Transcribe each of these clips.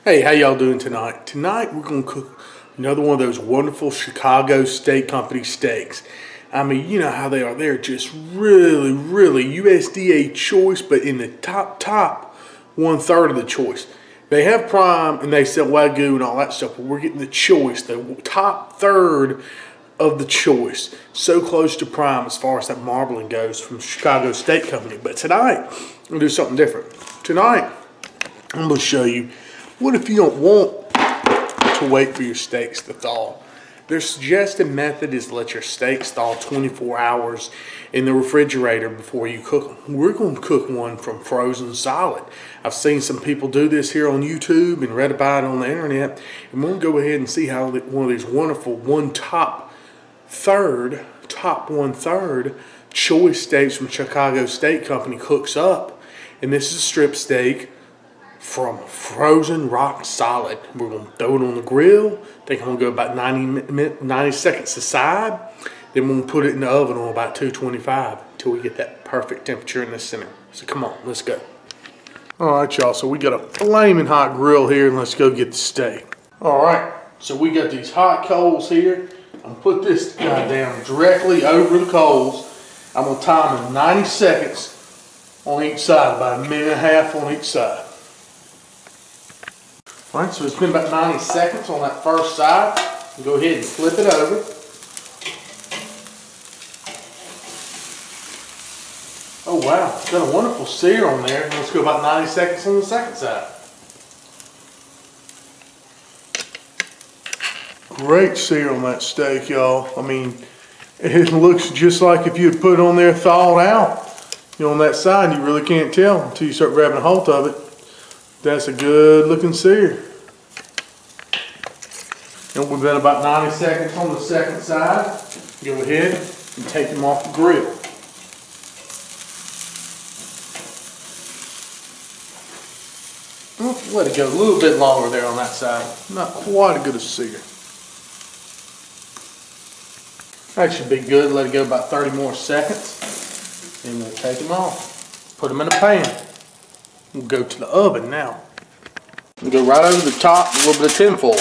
Hey, how y'all doing tonight? Tonight we're going to cook another one of those wonderful Chicago Steak Company steaks. I mean, you know how they are. They're just really USDA choice, but in the top 1/3 of the choice. They have prime and they sell Wagyu and all that stuff, but we're getting the choice, the top third of the choice. So close to prime as far as that marbling goes from Chicago Steak Company. But tonight, I'm going to do something different. Tonight, I'm going to show you, what if you don't want to wait for your steaks to thaw? Their suggested method is to let your steaks thaw 24 hours in the refrigerator before you cook them. We're going to cook one from frozen solid. I've seen some people do this here on YouTube and read about it on the internet. And we're going to go ahead and see how one of these wonderful top 1/3 choice steaks from Chicago Steak Company cooks up. And this is a strip steak from frozen rock solid. We're going to throw it on the grill. I think I'm going to go about 90 seconds aside. Then we're going to put it in the oven on about 225 until we get that perfect temperature in the center. So come on, let's go. Alright y'all, so we got a flaming hot grill here and let's go get the steak. Alright, so we got these hot coals here. I'm going to put this guy down directly over the coals. I'm going to time it 90 seconds on each side, about 1.5 minutes on each side. Alright, so it's been about 90 seconds on that first side. Go ahead and flip it over. Oh wow, it's got a wonderful sear on there. Let's go about 90 seconds on the second side. Great sear on that steak, y'all. I mean, it looks just like if you had put it on there thawed out. You know, on that side, you really can't tell until you start grabbing a hold of it. That's a good looking sear. And we've been about 90 seconds on the second side. Go ahead and take them off the grill. Let it go a little bit longer there on that side. Not quite as good a sear. That should be good. Let it go about 30 more seconds. And we'll take them off. Put them in a pan. We'll go to the oven now. We'll go right over the top, a little bit of tinfoil.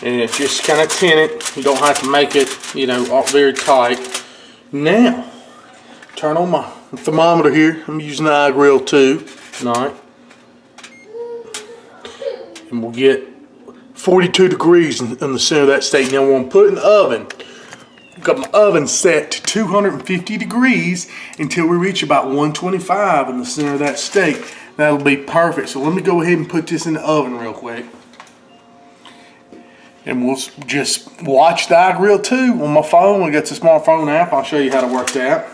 And it's just kind of tin it. You don't have to make it, you know, very tight. Now, turn on my thermometer here. I'm using the iGrill 2 tonight. And we'll get 42 degrees in the center of that steak. Now we're going to put it in the oven. I've got my oven set to 250 degrees until we reach about 125 in the center of that steak. That'll be perfect. So let me go ahead and put this in the oven real quick. And we'll just watch the iGrill 2 on my phone. I got the smartphone app. I'll show you how to work that.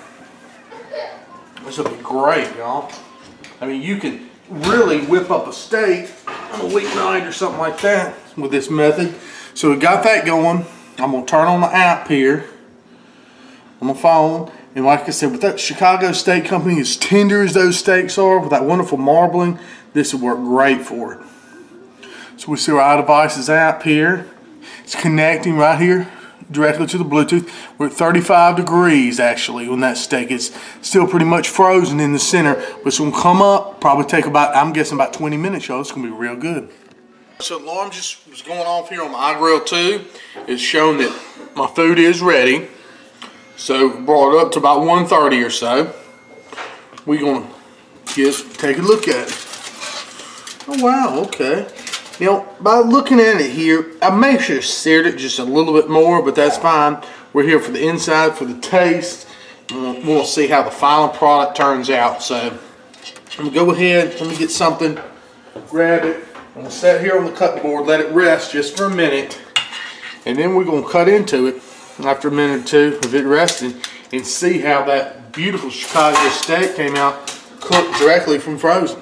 This will be great, y'all. I mean, you can really whip up a steak on a weeknight or something like that with this method. So we got that going. I'm going to turn on the app here on my phone. And like I said, with that Chicago Steak Company, as tender as those steaks are, with that wonderful marbling, this will work great for it. So we see our iDevices app here. It's connecting right here directly to the Bluetooth. We're at 35 degrees actually when that steak is still pretty much frozen in the center. But it's going to come up, probably take about, I'm guessing about 20 minutes, y'all. It's going to be real good. So the alarm just was going off here on my iGrill 2. It's showing that my food is ready. So brought it up to about 1:30 or so. We're going to just take a look at it. Oh wow, okay. Now, by looking at it here, I may have seared it just a little bit more, but that's fine. We're here for the inside, for the taste. We'll see how the final product turns out. So, I'm going to go ahead, let me get something, grab it. I'm going to set here on the cutting board, let it rest just for a minute. And then we're going to cut into it after a minute or two of it resting and see how that beautiful Chicago steak came out cooked directly from frozen.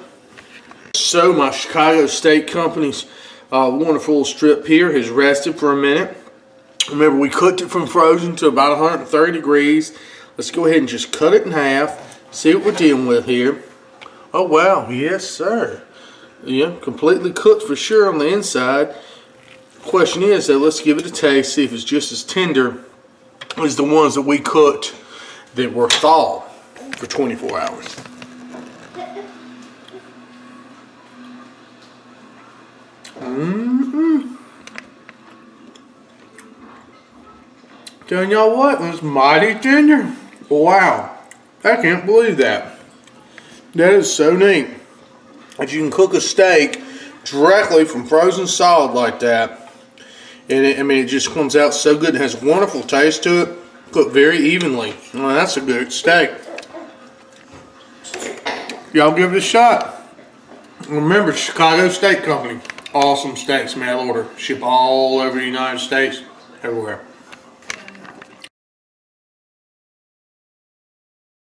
So my Chicago Steak Company's wonderful strip here has rested for a minute. Remember, we cooked it from frozen to about 130 degrees. Let's go ahead and just cut it in half. See what we're dealing with here. Oh wow, yes sir. Yeah, completely cooked for sure on the inside. Question is, though, let's give it a taste, see if it's just as tender as the ones that we cooked that were thawed for 24 hours. Telling y'all what, it's mighty tender. Wow, I can't believe that. That is so neat that you can cook a steak directly from frozen solid like that. And it just comes out so good. It has a wonderful taste to it. Cooked very evenly. Well, that's a good steak. Y'all give it a shot. Remember, Chicago Steak Company. Awesome steaks, mail order. Ship all over the United States, everywhere.